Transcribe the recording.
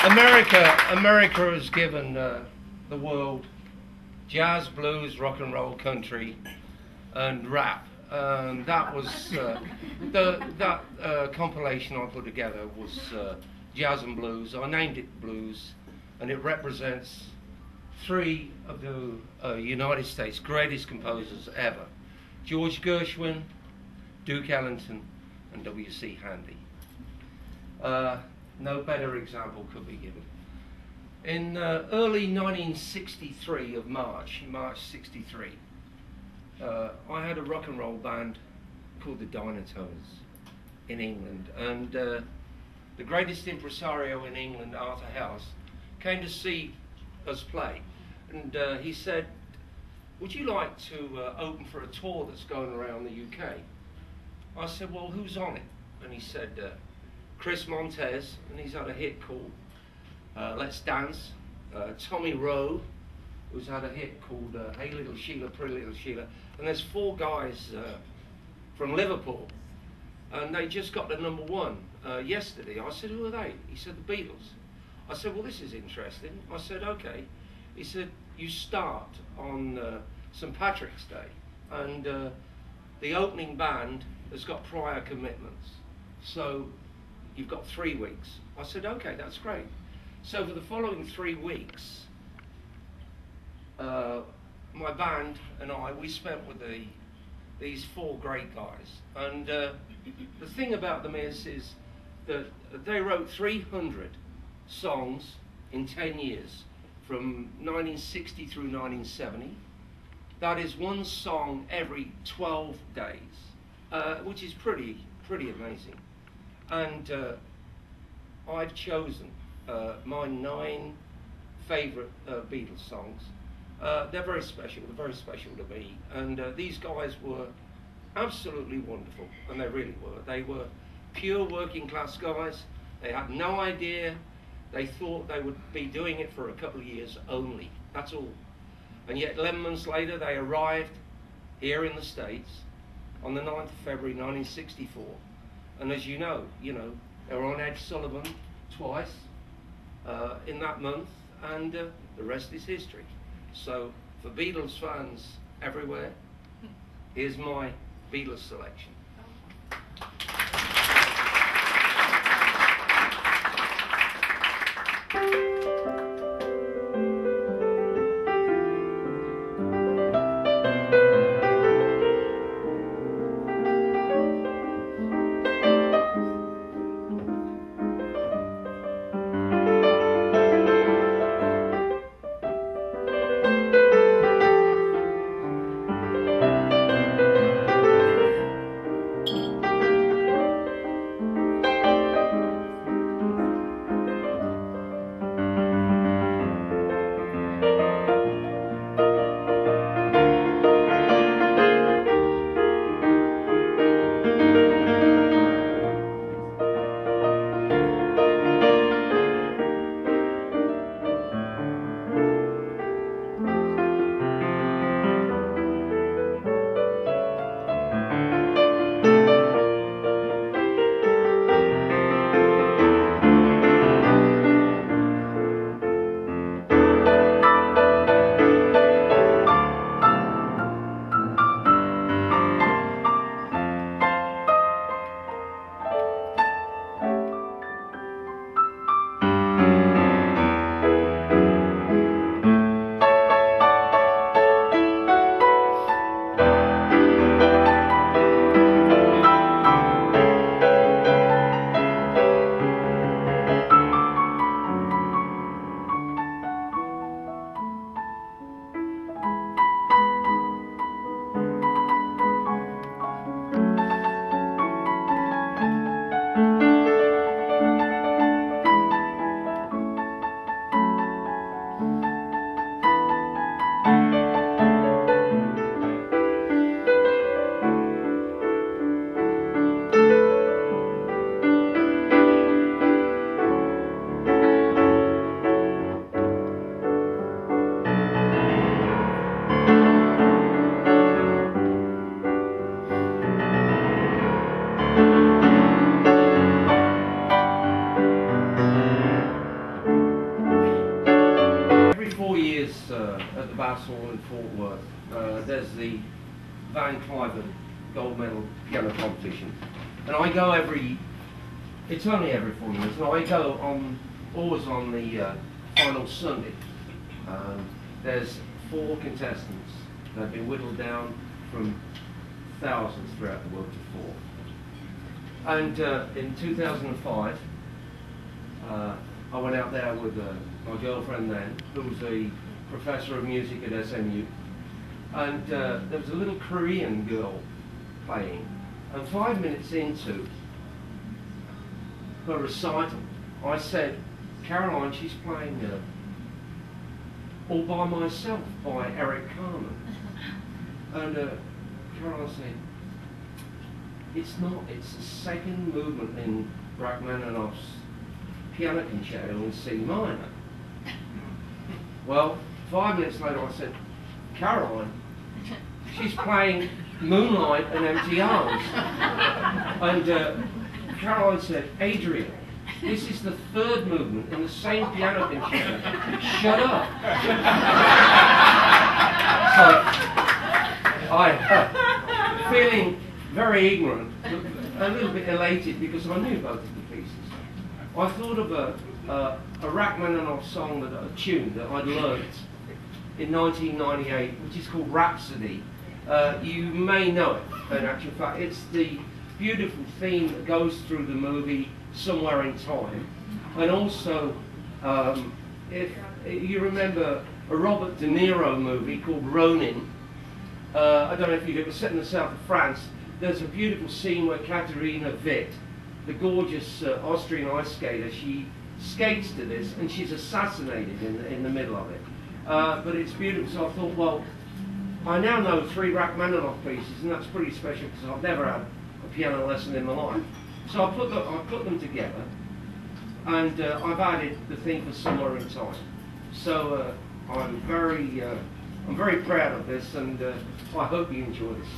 America has given the world jazz, blues, rock and roll, country, and rap. And that was that compilation I put together was jazz and blues. I named it blues, and it represents three of the United States' greatest composers ever: George Gershwin, Duke Ellington, and W.C. Handy. No better example could be given. In early 1963 of March 63, I had a rock and roll band called the Dynatones in England, and the greatest impresario in England, Arthur House, came to see us play, and he said, "Would you like to open for a tour that's going around the UK?" I said, "Well, who's on it?" And he said, Chris Montez, and he's had a hit called Let's Dance. Tommy Rowe, who's had a hit called Hey Little Sheila, Pretty Little Sheila. And there's four guys from Liverpool, and they just got to #1 yesterday. I said, "Who are they?" He said, "The Beatles." I said, "Well, this is interesting." I said, "Okay." He said, "You start on St. Patrick's Day, and the opening band has got prior commitments, so you've got 3 weeks." I said, "Okay, that's great." So for the following 3 weeks, my band and I, we spent with these four great guys. And the thing about them is that they wrote 300 songs in 10 years, from 1960 through 1970. That is one song every 12 days, which is pretty amazing. And I've chosen my 9 favourite Beatles songs. They're very special to me. And these guys were absolutely wonderful, and they really were. They were pure working class guys. They had no idea. They thought they would be doing it for a couple of years only, that's all. And yet 11 months later, they arrived here in the States on the 9th of February 1964. And as you know, they were on Ed Sullivan twice in that month, and the rest is history. So for Beatles fans everywhere, here's my Beatles selection. It's at the Bass Hall in Fort Worth. There's the Van Cliburn gold medal piano competition. And I go it's only every 4 years, and I go always on the final Sunday. There's 4 contestants that have been whittled down from thousands throughout the world to 4. And in 2005, I went out there with my girlfriend then, who was a professor of music at SMU. And there was a little Korean girl playing. And 5 minutes into her recital, I said, Caroline, she's playing All by Myself by Eric Carmen. And Caroline said, it's not, it's the second movement in Rachmaninoff's piano concerto in C minor. Well, 5 minutes later I said, Caroline, she's playing Moonlight and Empty Arms. And Caroline said, Adrian, this is the 3rd movement in the same piano concerto. Shut up. So, I, feeling very ignorant, a little bit elated because I knew both of the pieces, I thought of a Rachmaninoff song, a tune that I'd learnt in 1998, which is called Rhapsody. You may know it, in actual fact. It's the beautiful theme that goes through the movie Somewhere in Time. And also, if you remember a Robert De Niro movie called Ronin, I don't know if you do, it was set in the south of France. There's a beautiful scene where Katharina Witt, the gorgeous Austrian ice skater, she skates to this and she's assassinated in the middle of it. But it's beautiful, so I thought, well, I now know 3 Rachmaninoff pieces, and that's pretty special because I've never had a piano lesson in my life. So I put them together, and I've added the theme for Somewhere in Time. So I'm very proud of this, and I hope you enjoy this.